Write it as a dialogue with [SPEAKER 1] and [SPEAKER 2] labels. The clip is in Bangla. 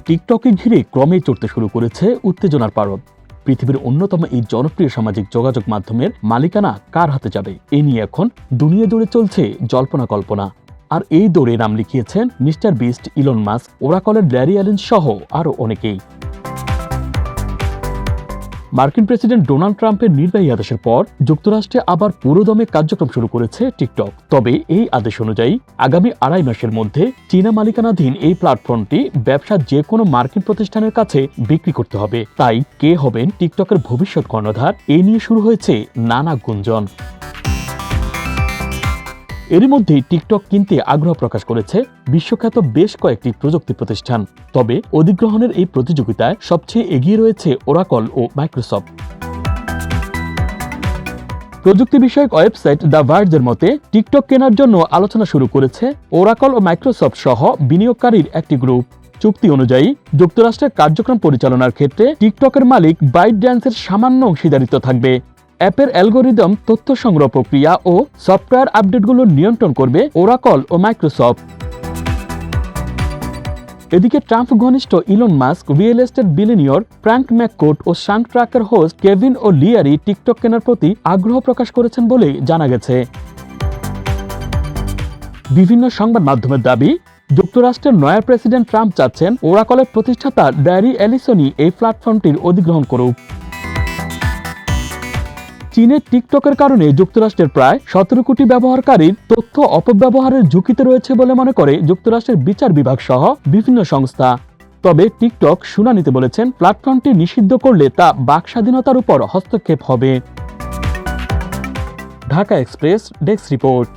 [SPEAKER 1] টিকটকে ঘিরে ক্রমেই চড়তে শুরু করেছে উত্তেজনার পারদ। পৃথিবীর অন্যতম এই জনপ্রিয় সামাজিক যোগাযোগ মাধ্যমের মালিকানা কার হাতে যাবে এ নিয়ে এখন দুনিয়া জুড়ে চলছে জল্পনা কল্পনা। আর এই দৌড়ে নাম লিখিয়েছেন মিস্টার বিস্ট, ইলন মাস্ক, ওরাকলের ল্যারি অ্যালেন সহ আরও অনেকেই। মার্কিন প্রেসিডেন্ট ডোনাল্ড ট্রাম্পের নির্বাহী আদেশের পর যুক্তরাষ্ট্রে আবার পুরোদমে কার্যক্রম শুরু করেছে টিকটক। তবে এই আদেশ অনুযায়ী আগামী 2.5 মাসের মধ্যে চীনা মালিকানাধীন এই প্ল্যাটফর্মটি ব্যবসা যে কোনো মার্কিন প্রতিষ্ঠানের কাছে বিক্রি করতে হবে। তাই কে হবেন টিকটকের ভবিষ্যৎ কর্ণধার, এ নিয়ে শুরু হয়েছে নানা গুঞ্জন। এরই মধ্যেই টিকটক কিনতে আগ্রহ প্রকাশ করেছে বিশ্বখ্যাত বেশ কয়েকটি প্রযুক্তি প্রতিষ্ঠান। তবে অধিগ্রহণের এই প্রতিযোগিতায় সবচেয়ে এগিয়ে রয়েছে ওরাকল ও মাইক্রোসফট। প্রযুক্তি বিষয়ক ওয়েবসাইট দ্য ভার্জের মতে টিকটক কেনার জন্য আলোচনা শুরু করেছে ওরাকল ও মাইক্রোসফট সহ বিনিয়োগকারীর একটি গ্রুপ। চুক্তি অনুযায়ী যুক্তরাষ্ট্রের কার্যক্রম পরিচালনার ক্ষেত্রে টিকটকের মালিক বাইটড্যান্সের সামান্য অংশীদারিত্ব থাকবে। অ্যাপের অ্যালগোরিদম, তথ্য সংগ্রহ প্রক্রিয়া ও সফটওয়্যার আপডেটগুলো নিয়ন্ত্রণ করবে ওরাকল ও মাইক্রোসফট। এদিকে ট্রাম্প ঘনিষ্ঠ Elon Musk, real estate billionaire Frank McCourt ও শার্ক ট্র্যাকের host Kevin O'Leary TikTok কেনার প্রতি আগ্রহ প্রকাশ করেছেন বলে জানা গেছে। বিভিন্ন সংবাদ মাধ্যমের দাবি, যুক্তরাষ্ট্রের নয়া প্রেসিডেন্ট ট্রাম্প চাচ্ছেন ওরাকলের প্রতিষ্ঠাতা ল্যারি অ্যালিসনই এই প্ল্যাটফর্মটির অধিগ্রহণ করুক। চীনের টিকটকের কারণে যুক্তরাষ্ট্রের প্রায় 17 কোটি ব্যবহারকারীর তথ্য অপব্যবহারের ঝুঁকিতে রয়েছে বলে মনে করে যুক্তরাষ্ট্রের বিচার বিভাগ সহ বিভিন্ন সংস্থা। তবে টিকটক শুনানিতে বলেছেন, প্ল্যাটফর্মটি নিষিদ্ধ করলে তা বাক স্বাধীনতার উপর হস্তক্ষেপ হবে। Dhaka express desk report.